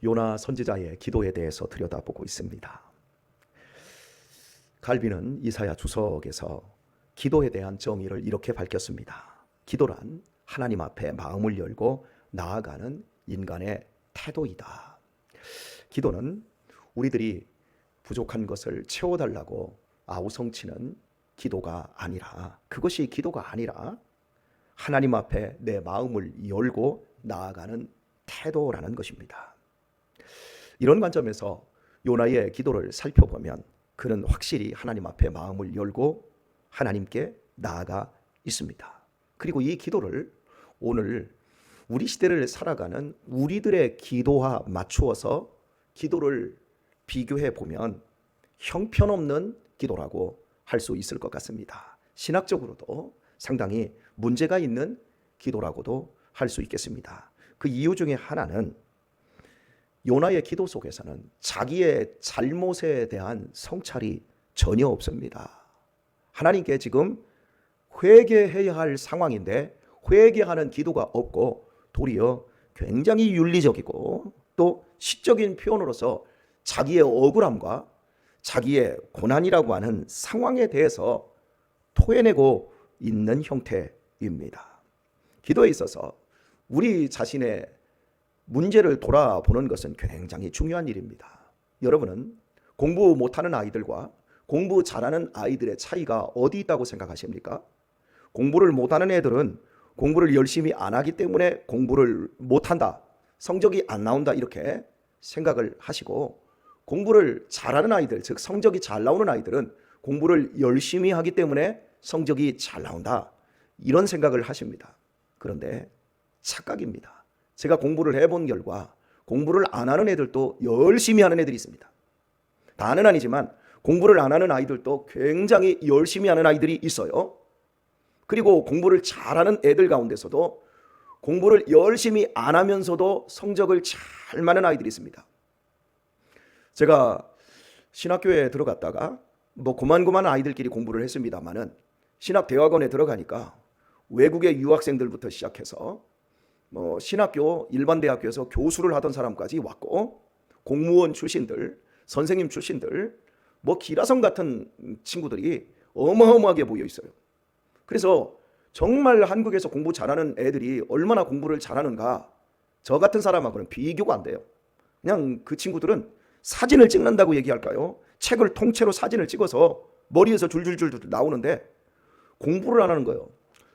요나 선지자의 기도에 대해서 들여다보고 있습니다. 갈비는 이사야 주석에서 기도에 대한 정의를 이렇게 밝혔습니다. 기도란 하나님 앞에 마음을 열고 나아가는 인간의 태도이다. 기도는 우리들이 부족한 것을 채워달라고 아우성치는 기도가 아니라, 그것이 기도가 아니라 하나님 앞에 내 마음을 열고 나아가는 태도라는 것입니다. 이런 관점에서 요나의 기도를 살펴보면 그는 확실히 하나님 앞에 마음을 열고 하나님께 나아가 있습니다. 그리고 이 기도를 오늘 우리 시대를 살아가는 우리들의 기도와 맞추어서 기도를 비교해 보면 형편없는 기도라고 할 수 있을 것 같습니다. 신학적으로도 상당히 문제가 있는 기도라고도 할 수 있겠습니다. 그 이유 중에 하나는 요나의 기도 속에서는 자기의 잘못에 대한 성찰이 전혀 없습니다. 하나님께 지금 회개해야 할 상황인데 회개하는 기도가 없고 도리어 굉장히 윤리적이고 또 시적인 표현으로서 자기의 억울함과 자기의 고난이라고 하는 상황에 대해서 토해내고 있는 형태입니다. 기도에 있어서 우리 자신의 문제를 돌아보는 것은 굉장히 중요한 일입니다. 여러분은 공부 못하는 아이들과 공부 잘하는 아이들의 차이가 어디 있다고 생각하십니까? 공부를 못하는 애들은 공부를 열심히 안 하기 때문에 공부를 못한다, 성적이 안 나온다 이렇게 생각을 하시고, 공부를 잘하는 아이들, 즉 성적이 잘 나오는 아이들은 공부를 열심히 하기 때문에 성적이 잘 나온다 이런 생각을 하십니다. 그런데 착각입니다. 제가 공부를 해본 결과 공부를 안 하는 애들도 열심히 하는 애들이 있습니다. 다는 아니지만 공부를 안 하는 아이들도 굉장히 열심히 하는 아이들이 있어요. 그리고 공부를 잘하는 애들 가운데서도 공부를 열심히 안 하면서도 성적을 잘 맞는 아이들이 있습니다. 제가 신학교에 들어갔다가 고만고만 아이들끼리 공부를 했습니다만은 신학대학원에 들어가니까 외국의 유학생들부터 시작해서 신학교 일반 대학교에서 교수를 하던 사람까지 왔고, 공무원 출신들, 선생님 출신들, 기라성 같은 친구들이 어마어마하게 모여 있어요. 그래서 정말 한국에서 공부 잘하는 애들이 얼마나 공부를 잘하는가, 저 같은 사람하고는 비교가 안 돼요. 그냥 그 친구들은 사진을 찍는다고 얘기할까요? 책을 통째로 사진을 찍어서 머리에서 줄줄줄 나오는데 공부를 안 하는 거예요.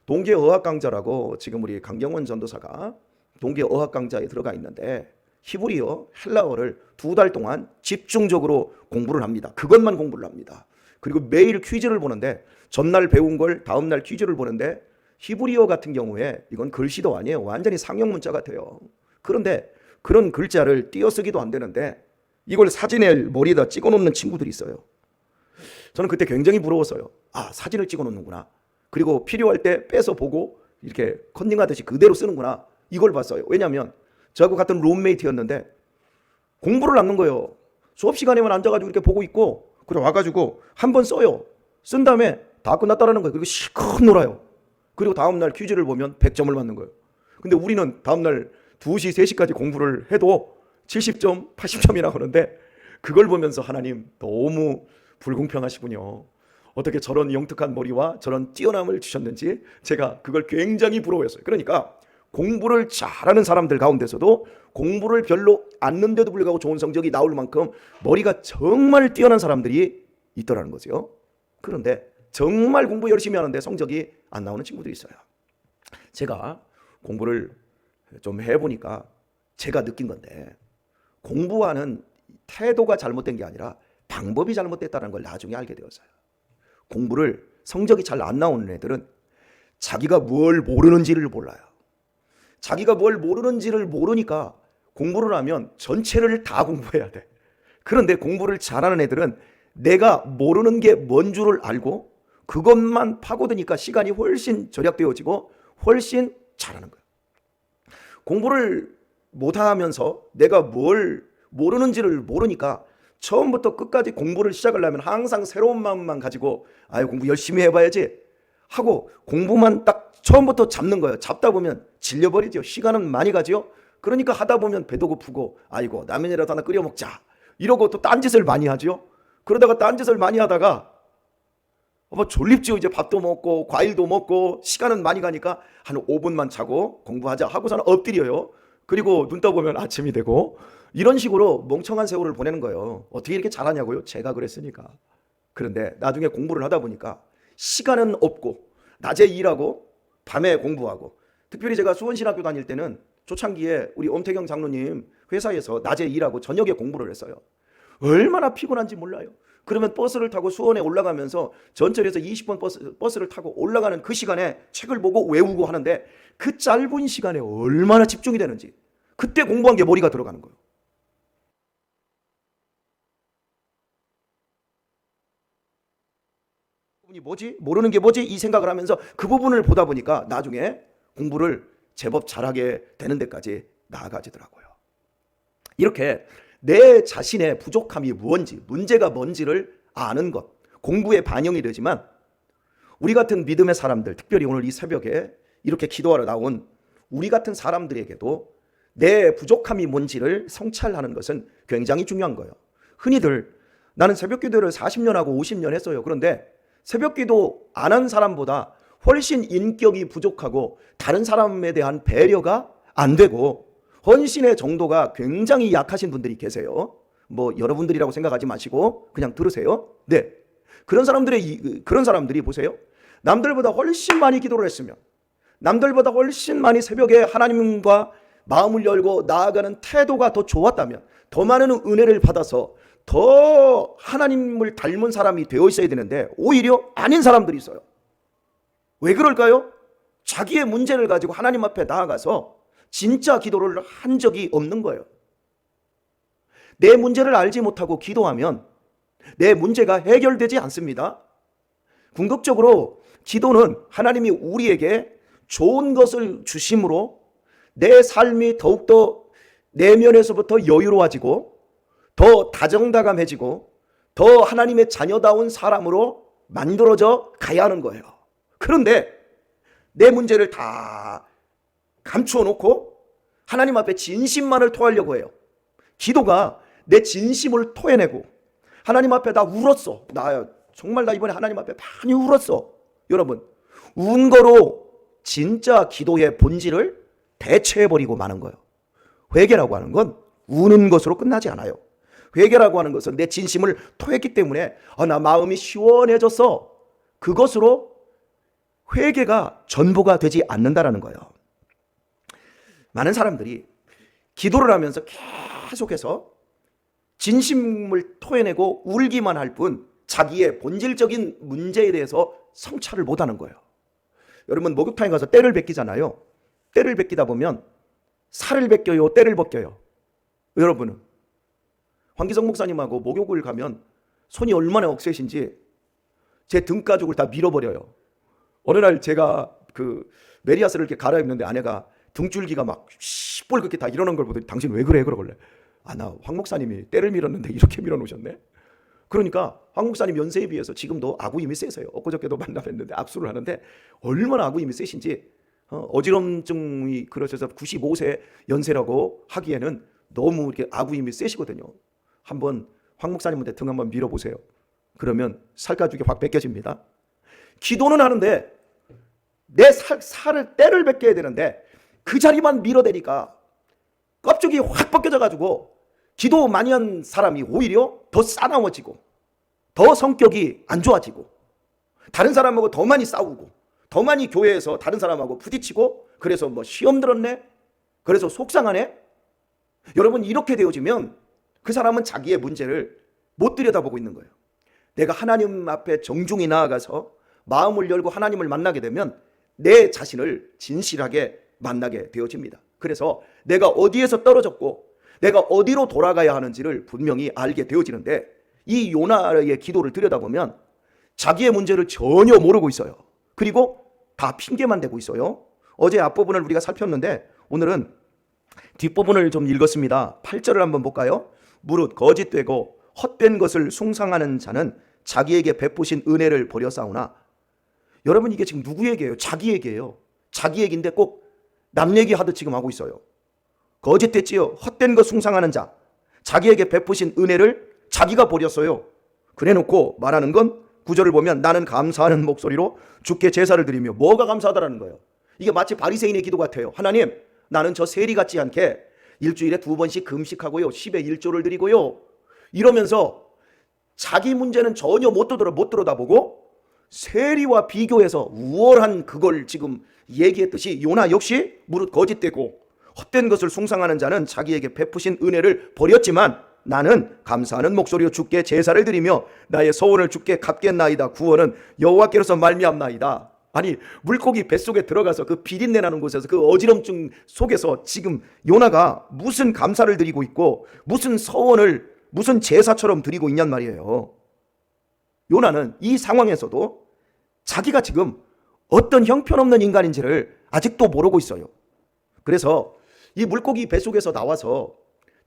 동계 어학 강좌라고 지금 우리 강경원 전도사가 동계 어학 강좌에 들어가 있는데 히브리어, 헬라어를 2달 동안 집중적으로 공부를 합니다. 그것만 공부를 합니다. 그리고 매일 퀴즈를 보는데 전날 배운 걸 다음날 퀴즈를 보는데 히브리어 같은 경우에 이건 글씨도 아니에요. 완전히 상형 문자 같아요. 그런데 그런 글자를 띄어쓰기도 안 되는데 이걸 사진에 머리에다 찍어놓는 친구들이 있어요. 저는 그때 굉장히 부러웠어요. 사진을 찍어놓는구나. 그리고 필요할 때 빼서 보고 이렇게 컨닝하듯이 그대로 쓰는구나. 이걸 봤어요. 왜냐하면 저하고 같은 룸메이트였는데 공부를 안 하는 거예요. 수업 시간에만 앉아가지고 이렇게 보고 있고, 그래 와가지고 한번 써요. 쓴 다음에 다 끝났다라는 거예요. 그리고 실컷 놀아요. 그리고 다음날 퀴즈를 보면 100점을 맞는 거예요. 근데 우리는 다음날 2시, 3시까지 공부를 해도 70점, 80점이나 오는데 그걸 보면서 하나님 너무 불공평하시군요. 어떻게 저런 영특한 머리와 저런 뛰어남을 주셨는지 제가 그걸 굉장히 부러워했어요. 그러니까 공부를 잘하는 사람들 가운데서도 공부를 별로 안 했는데도 불구하고 좋은 성적이 나올 만큼 머리가 정말 뛰어난 사람들이 있더라는 거죠. 그런데 정말 공부 열심히 하는데 성적이 안 나오는 친구들이 있어요. 제가 공부를 좀 해보니까 제가 느낀 건데, 공부하는 태도가 잘못된 게 아니라 방법이 잘못됐다는 걸 나중에 알게 되었어요. 공부를 성적이 잘 안 나오는 애들은 자기가 뭘 모르는지를 몰라요. 자기가 뭘 모르는지를 모르니까 공부를 하면 전체를 다 공부해야 돼. 그런데 공부를 잘하는 애들은 내가 모르는 게 뭔 줄을 알고 그것만 파고드니까 시간이 훨씬 절약되어지고 훨씬 잘하는 거예요. 공부를 못하면서 내가 뭘 모르는지를 모르니까 처음부터 끝까지 공부를 시작하려면 항상 새로운 마음만 가지고 공부 열심히 해봐야지 하고 공부만 딱 처음부터 잡는 거예요. 잡다 보면 질려버리죠. 시간은 많이 가죠. 그러니까 하다 보면 배도 고프고 아이고 라면이라도 하나 끓여 먹자 이러고 또 딴짓을 많이 하죠. 그러다가 딴짓을 많이 하다가 뭐 졸립지요. 이제 밥도 먹고 과일도 먹고 시간은 많이 가니까 한 5분만 자고 공부하자 하고서는 엎드려요. 그리고 눈 떠보면 아침이 되고 이런 식으로 멍청한 세월을 보내는 거예요. 어떻게 이렇게 잘하냐고요? 제가 그랬으니까. 그런데 나중에 공부를 하다 보니까 시간은 없고 낮에 일하고 밤에 공부하고, 특별히 제가 수원신학교 다닐 때는 초창기에 우리 엄태경 장로님 회사에서 낮에 일하고 저녁에 공부를 했어요. 얼마나 피곤한지 몰라요. 그러면 버스를 타고 수원에 올라가면서 전철에서 20분 버스를 타고 올라가는 그 시간에 책을 보고 외우고 하는데 그 짧은 시간에 얼마나 집중이 되는지, 그때 공부한 게 머리가 들어가는 거예요. 뭐지? 모르는 게 뭐지? 이 생각을 하면서 그 부분을 보다 보니까 나중에 공부를 제법 잘하게 되는 데까지 나아가지더라고요. 이렇게 내 자신의 부족함이 무엇인지, 문제가 뭔지를 아는 것, 공부에 반영이 되지만 우리 같은 믿음의 사람들, 특별히 오늘 이 새벽에 이렇게 기도하러 나온 우리 같은 사람들에게도 내 부족함이 뭔지를 성찰하는 것은 굉장히 중요한 거예요. 흔히들 나는 새벽기도를 40년 하고 50년 했어요. 그런데 새벽기도 안 한 사람보다 훨씬 인격이 부족하고 다른 사람에 대한 배려가 안 되고 헌신의 정도가 굉장히 약하신 분들이 계세요. 뭐 여러분들이라고 생각하지 마시고 그냥 들으세요. 네, 그런 사람들이 보세요. 남들보다 훨씬 많이 기도를 했으면, 남들보다 훨씬 많이 새벽에 하나님과 마음을 열고 나아가는 태도가 더 좋았다면, 더 많은 은혜를 받아서 더 하나님을 닮은 사람이 되어 있어야 되는데 오히려 아닌 사람들이 있어요. 왜 그럴까요? 자기의 문제를 가지고 하나님 앞에 나아가서 진짜 기도를 한 적이 없는 거예요. 내 문제를 알지 못하고 기도하면 내 문제가 해결되지 않습니다. 궁극적으로 기도는 하나님이 우리에게 좋은 것을 주심으로 내 삶이 더욱더 내면에서부터 여유로워지고 더 다정다감해지고 더 하나님의 자녀다운 사람으로 만들어져 가야 하는 거예요. 그런데 내 문제를 다 감추어 놓고 하나님 앞에 진심만을 토하려고 해요. 기도가 내 진심을 토해내고 하나님 앞에 나 울었어. 정말 나 이번에 하나님 앞에 많이 울었어. 여러분, 운 거로 진짜 기도의 본질을 대체해버리고 마는 거예요. 회개라고 하는 건 우는 것으로 끝나지 않아요. 회개라고 하는 것은 내 진심을 토했기 때문에 나 마음이 시원해졌어. 그것으로 회개가 전부가 되지 않는다라는 거예요. 많은 사람들이 기도를 하면서 계속해서 진심을 토해내고 울기만 할 뿐 자기의 본질적인 문제에 대해서 성찰을 못하는 거예요. 여러분, 목욕탕에 가서 때를 벗기잖아요. 때를 벗기다 보면 살을 벗겨요, 때를 벗겨요. 여러분은 황기성 목사님하고 목욕을 가면 손이 얼마나 억세신지 제 등가죽을 다 밀어버려요. 어느 날 제가 그 메리아스를 이렇게 갈아입는데 아내가 등줄기가 막 시뻘겋게 다 일어난 걸 보더니 당신 왜 그래? 그러길래 나 황 목사님이 때를 밀었는데 이렇게 밀어놓으셨네. 그러니까 황 목사님 연세에 비해서 지금도 아구 힘이 세세요. 엊그저께도 만나뵀는데 악수를 하는데 얼마나 아구 힘이 세신지, 어지럼증이 그러셔서 95세 연세라고 하기에는 너무 이렇게 아구 힘이 세시거든요. 한번 황 목사님한테 등 한번 밀어보세요. 그러면 살가죽이 확 벗겨집니다. 기도는 하는데 내 살을 때를 벗겨야 되는데 그 자리만 밀어대니까 껍질이 확 벗겨져가지고 기도 많이 한 사람이 오히려 더 싸나워지고 더 성격이 안 좋아지고 다른 사람하고 더 많이 싸우고 더 많이 교회에서 다른 사람하고 부딪히고 그래서 뭐 시험 들었네? 그래서 속상하네? 여러분, 이렇게 되어지면 그 사람은 자기의 문제를 못 들여다보고 있는 거예요. 내가 하나님 앞에 정중히 나아가서 마음을 열고 하나님을 만나게 되면 내 자신을 진실하게 만나게 되어집니다. 그래서 내가 어디에서 떨어졌고 내가 어디로 돌아가야 하는지를 분명히 알게 되어지는데 이 요나의 기도를 들여다보면 자기의 문제를 전혀 모르고 있어요. 그리고 다 핑계만 대고 있어요. 어제 앞부분을 우리가 살폈는데 오늘은 뒷부분을 좀 읽었습니다. 8절을 한번 볼까요? 무릇 거짓되고 헛된 것을 숭상하는 자는 자기에게 베푸신 은혜를 버려싸우나. 여러분, 이게 지금 누구 얘기예요? 자기 얘기예요. 자기 얘기인데 꼭 남 얘기하듯 지금 하고 있어요. 거짓됐지요. 헛된 것 숭상하는 자. 자기에게 베푸신 은혜를 자기가 버렸어요. 그래놓고 말하는 건 구절을 보면 나는 감사하는 목소리로 주께 제사를 드리며. 뭐가 감사하다라는 거예요? 이게 마치 바리새인의 기도 같아요. 하나님, 나는 저 세리 같지 않게 일주일에 2번씩 금식하고요, 10의 1조를 드리고요, 이러면서 자기 문제는 전혀 못 들여다보고 세리와 비교해서 우월한 그걸 지금 얘기했듯이 요나 역시 무릇 거짓되고 헛된 것을 숭상하는 자는 자기에게 베푸신 은혜를 버렸지만 나는 감사하는 목소리로 주께 제사를 드리며 나의 소원을 주께 갚겠나이다. 구원은 여호와께로서 말미암나이다. 아니, 물고기 뱃속에 들어가서 그 비린내 나는 곳에서 그 어지럼증 속에서 지금 요나가 무슨 감사를 드리고 있고 무슨 서원을 무슨 제사처럼 드리고 있냔 말이에요. 요나는 이 상황에서도 자기가 지금 어떤 형편없는 인간인지를 아직도 모르고 있어요. 그래서 이 물고기 뱃속에서 나와서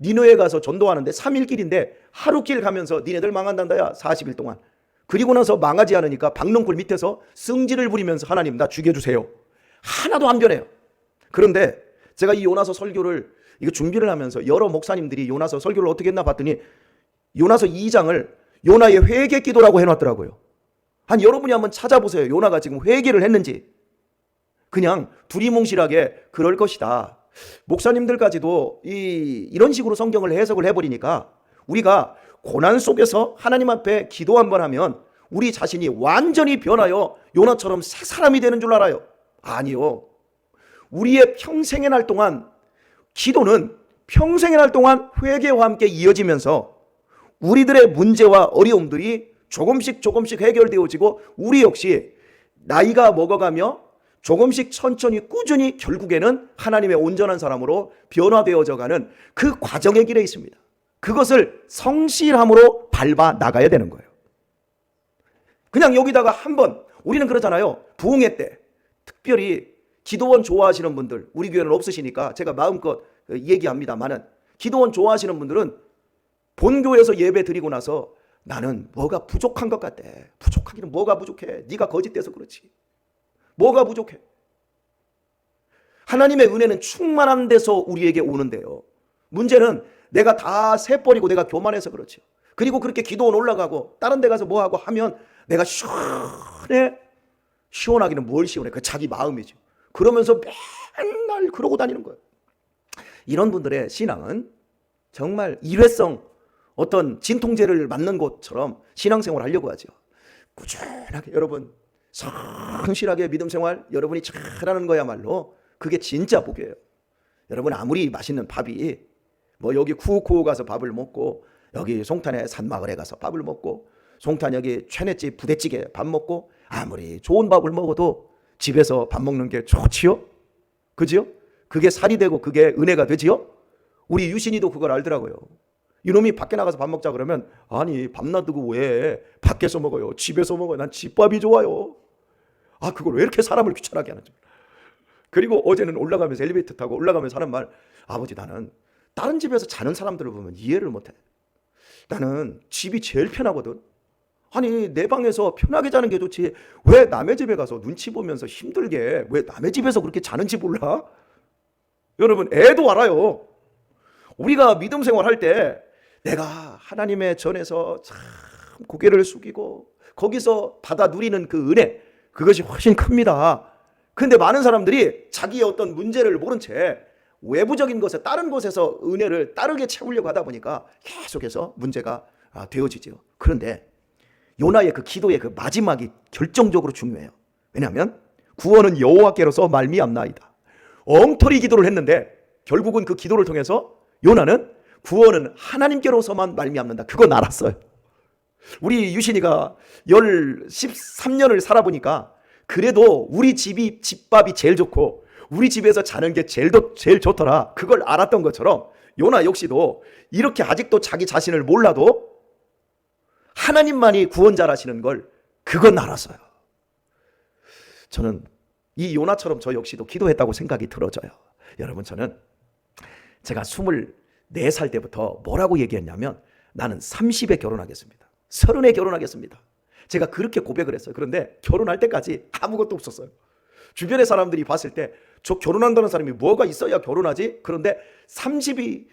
니느웨에 가서 전도하는데 3일 길인데 하루 길 가면서 니네들 망한단다야, 40일 동안. 그리고 나서 망하지 않으니까 박농굴 밑에서 승질을 부리면서 하나님 나 죽여주세요. 하나도 안 변해요. 그런데 제가 이 요나서 설교를 이거 준비를 하면서 여러 목사님들이 요나서 설교를 어떻게 했나 봤더니 요나서 2장을 요나의 회개 기도라고 해놨더라고요. 한 여러분이 한번 찾아보세요. 요나가 지금 회개를 했는지. 그냥 두리뭉실하게 그럴 것이다. 목사님들까지도 이런 식으로 성경을 해석을 해버리니까 우리가 고난 속에서 하나님 앞에 기도 한번 하면 우리 자신이 완전히 변하여 요나처럼 새 사람이 되는 줄 알아요. 아니요. 우리의 평생의 날 동안 기도는 평생의 날 동안 회개와 함께 이어지면서 우리들의 문제와 어려움들이 조금씩 해결되어지고 우리 역시 나이가 먹어가며 조금씩 천천히 꾸준히 결국에는 하나님의 온전한 사람으로 변화되어져 가는 그 과정의 길에 있습니다. 그것을 성실함으로 밟아 나가야 되는 거예요. 그냥 여기다가 한번, 우리는 그러잖아요. 부흥회 때 특별히 기도원 좋아하시는 분들, 우리 교회는 없으시니까 제가 마음껏 얘기합니다만은, 기도원 좋아하시는 분들은 본교에서 예배 드리고 나서 나는 뭐가 부족한 것 같대. 부족하기는 뭐가 부족해? 네가 거짓돼서 그렇지. 뭐가 부족해? 하나님의 은혜는 충만한 데서 우리에게 오는데요. 문제는 내가 다 새버리고 내가 교만해서 그렇죠. 그리고 그렇게 기도원 올라가고 다른 데 가서 뭐하고 하면 내가 시원해. 시원하기는 뭘 시원해? 그 자기 마음이죠. 그러면서 맨날 그러고 다니는 거예요. 이런 분들의 신앙은 정말 일회성 어떤 진통제를 맞는 것처럼 신앙생활 하려고 하죠. 꾸준하게 여러분 성실하게 믿음 생활 여러분이 잘하는 거야말로 그게 진짜 복이에요. 여러분 아무리 맛있는 밥이 뭐 여기 쿠오쿠오 가서 밥을 먹고 여기 송탄의 산마을에 가서 밥을 먹고 송탄 여기 최넷집 부대찌개 밥 먹고 아무리 좋은 밥을 먹어도 집에서 밥 먹는 게 좋지요? 그지요? 그게 살이 되고 그게 은혜가 되지요? 우리 유신이도 그걸 알더라고요. 이놈이 밖에 나가서 밥 먹자 그러면 아니 밥 놔두고 왜 밖에서 먹어요? 집에서 먹어요. 난 집밥이 좋아요. 아 그걸 왜 이렇게 사람을 귀찮게 하는지. 그리고 어제는 올라가면서 엘리베이터 타고 올라가면서 하는 말, 아버지 나는 다른 집에서 자는 사람들을 보면 이해를 못해. 나는 집이 제일 편하거든. 아니 내 방에서 편하게 자는 게 좋지 왜 남의 집에 가서 눈치 보면서 힘들게 왜 남의 집에서 그렇게 자는지 몰라? 여러분 애도 알아요. 우리가 믿음 생활할 때 내가 하나님의 전에서 참 고개를 숙이고 거기서 받아 누리는 그 은혜, 그것이 훨씬 큽니다. 근데 많은 사람들이 자기의 어떤 문제를 모른 채 외부적인 것에 다른 곳에서 은혜를 따르게 채우려고 하다 보니까 계속해서 문제가 되어지죠. 그런데 요나의 그 기도의 그 마지막이 결정적으로 중요해요. 왜냐하면 구원은 여호와께로서 말미암나이다. 엉터리 기도를 했는데 결국은 그 기도를 통해서 요나는 구원은 하나님께로서만 말미암는다. 그건 알았어요. 우리 유신이가 13년을 살아보니까 그래도 우리 집밥이 제일 좋고 우리 집에서 자는 게 제일 좋더라. 그걸 알았던 것처럼 요나 역시도 이렇게 아직도 자기 자신을 몰라도 하나님만이 구원자라시는 걸 그건 알았어요. 저는 이 요나처럼 저 역시도 기도했다고 생각이 들어져요. 여러분 저는 제가 24살 때부터 뭐라고 얘기했냐면 나는 30에 결혼하겠습니다. 30에 결혼하겠습니다. 제가 그렇게 고백을 했어요. 그런데 결혼할 때까지 아무것도 없었어요. 주변의 사람들이 봤을 때 저 결혼한다는 사람이 뭐가 있어야 결혼하지? 그런데 30이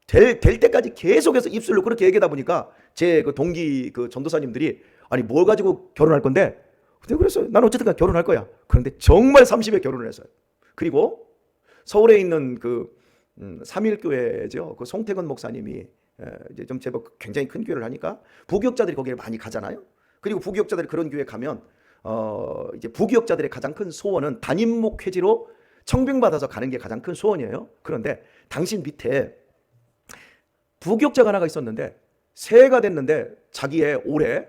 될 때까지 계속해서 입술로 그렇게 얘기하다 보니까 제 그 동기 그 전도사님들이 아니 뭘 가지고 결혼할 건데? 근데 그래서 난 어쨌든 결혼할 거야. 그런데 정말 30에 결혼을 했어요. 그리고 서울에 있는 그 삼일교회죠. 그 송태근 목사님이 이제 좀 제법 굉장히 큰 교회를 하니까 부교역자들이 거기를 많이 가잖아요. 그리고 부교역자들이 그런 교회 가면 이제 부교역자들의 가장 큰 소원은 담임 목회지로 청빙받아서 가는 게 가장 큰 소원이에요. 그런데 당신 밑에 부교역자가 하나가 있었는데 새해가 됐는데 자기의 올해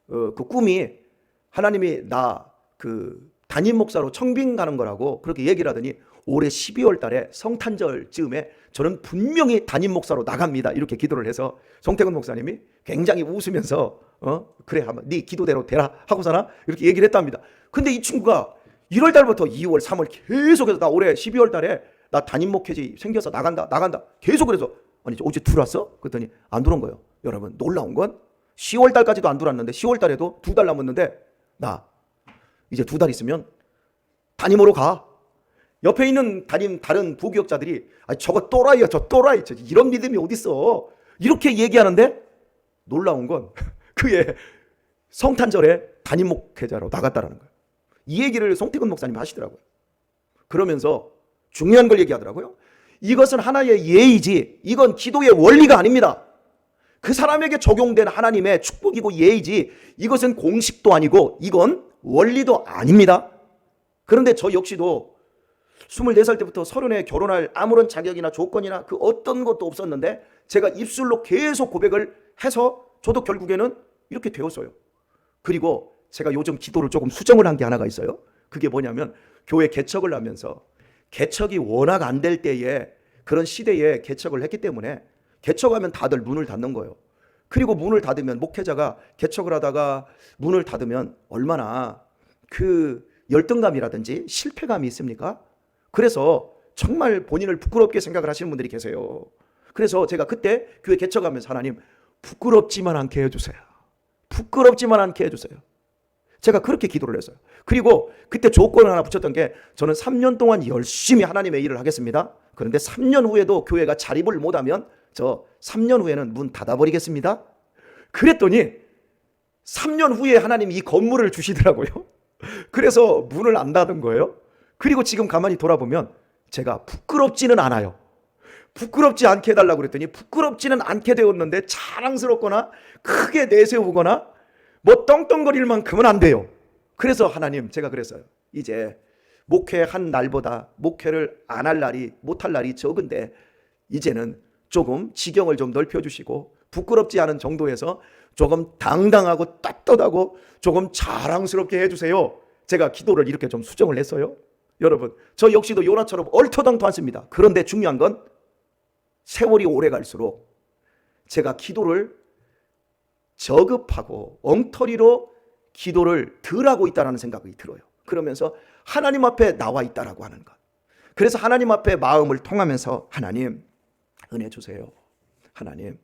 그 꿈이 하나님이 나 그 담임 목사로 청빙 가는 거라고 그렇게 얘기를 하더니 올해 12월 달에 성탄절 즈음에 저는 분명히 담임 목사로 나갑니다. 이렇게 기도를 해서 송태근 목사님이 굉장히 웃으면서 그래 한번 네 기도대로 되라 하고서나 이렇게 얘기를 했답니다. 근데 이 친구가 1월 달부터 2월, 3월 계속해서 나 올해 12월 달에 나 담임 목회지 생겨서 나간다 계속 그래서 아니 어제 들어왔어? 그랬더니 안 들어온 거예요. 여러분 놀라운 건 10월 달까지도 안 들어왔는데 10월 달에도 2달 남았는데 나 이제 2달 있으면 담임으로 가. 옆에 있는 다른 부교역자들이 아니 저거 또라이야 저 또라이 이런 믿음이 어딨어 이렇게 얘기하는데 놀라운 건 그의 성탄절에 담임 목회자로 나갔다라는 거예요. 이 얘기를 송태근 목사님이 하시더라고요. 그러면서 중요한 걸 얘기하더라고요. 이것은 하나의 예의지 이건 기도의 원리가 아닙니다. 그 사람에게 적용된 하나님의 축복이고 예의지 이것은 공식도 아니고 이건 원리도 아닙니다. 그런데 저 역시도 24살 때부터 30에 결혼할 아무런 자격이나 조건이나 그 어떤 것도 없었는데 제가 입술로 계속 고백을 해서 저도 결국에는 이렇게 되었어요. 그리고 제가 요즘 기도를 조금 수정을 한 게 하나가 있어요. 그게 뭐냐면 교회 개척을 하면서 개척이 워낙 안 될 때에 그런 시대에 개척을 했기 때문에 개척하면 다들 문을 닫는 거예요. 그리고 문을 닫으면 목회자가 개척을 하다가 문을 닫으면 얼마나 그 열등감이라든지 실패감이 있습니까? 그래서 정말 본인을 부끄럽게 생각을 하시는 분들이 계세요. 그래서 제가 그때 교회 개척하면서 하나님 부끄럽지만 않게 해주세요. 부끄럽지만 않게 해주세요. 제가 그렇게 기도를 했어요. 그리고 그때 조건을 하나 붙였던 게 저는 3년 동안 열심히 하나님의 일을 하겠습니다. 그런데 3년 후에도 교회가 자립을 못하면 저 3년 후에는 문 닫아버리겠습니다. 그랬더니 3년 후에 하나님이 이 건물을 주시더라고요. 그래서 문을 안 닫은 거예요. 그리고 지금 가만히 돌아보면 제가 부끄럽지는 않아요. 부끄럽지 않게 해달라고 그랬더니 부끄럽지는 않게 되었는데 자랑스럽거나 크게 내세우거나 뭐 떵떵거릴 만큼은 안 돼요. 그래서 하나님 제가 그랬어요. 이제 목회한 날보다 목회를 안 할 날이 못할 날이 적은데 이제는 조금 지경을 좀 넓혀주시고 부끄럽지 않은 정도에서 조금 당당하고 떳떳하고 조금 자랑스럽게 해주세요. 제가 기도를 이렇게 좀 수정을 했어요. 여러분 저 역시도 요나처럼 얼토당토 않습니다. 그런데 중요한 건 세월이 오래 갈수록 제가 기도를 저급하고 엉터리로 기도를 덜 하고 있다는 생각이 들어요. 그러면서 하나님 앞에 나와 있다라고 하는 것. 그래서 하나님 앞에 마음을 통하면서 하나님 은혜 주세요. 하나님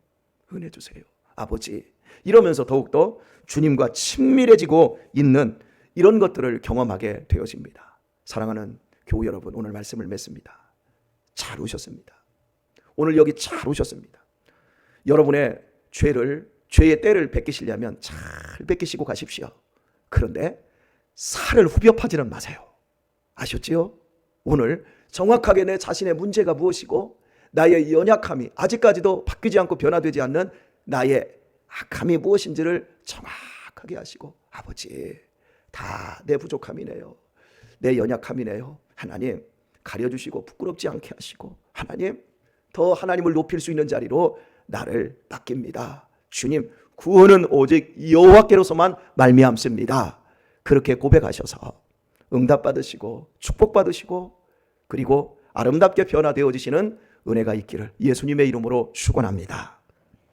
은혜 주세요. 아버지 이러면서 더욱더 주님과 친밀해지고 있는 이런 것들을 경험하게 되어집니다. 사랑하는 교우 여러분 오늘 말씀을 맺습니다. 잘 오셨습니다. 오늘 여기 잘 오셨습니다. 여러분의 죄의 때를 뺏기시려면 잘 뺏기시고 가십시오. 그런데 살을 후벼 파지는 마세요. 아셨지요? 오늘 정확하게 내 자신의 문제가 무엇이고 나의 연약함이 아직까지도 바뀌지 않고 변화되지 않는 나의 악함이 무엇인지를 정확하게 하시고 아버지 다 내 부족함이네요. 내 연약함이네요. 하나님 가려주시고 부끄럽지 않게 하시고 하나님 더 하나님을 높일 수 있는 자리로 나를 맡깁니다. 주님 구원은 오직 여호와께로서만 말미암습니다. 그렇게 고백하셔서 응답받으시고 축복받으시고 그리고 아름답게 변화되어지시는 은혜가 있기를 예수님의 이름으로 축원합니다.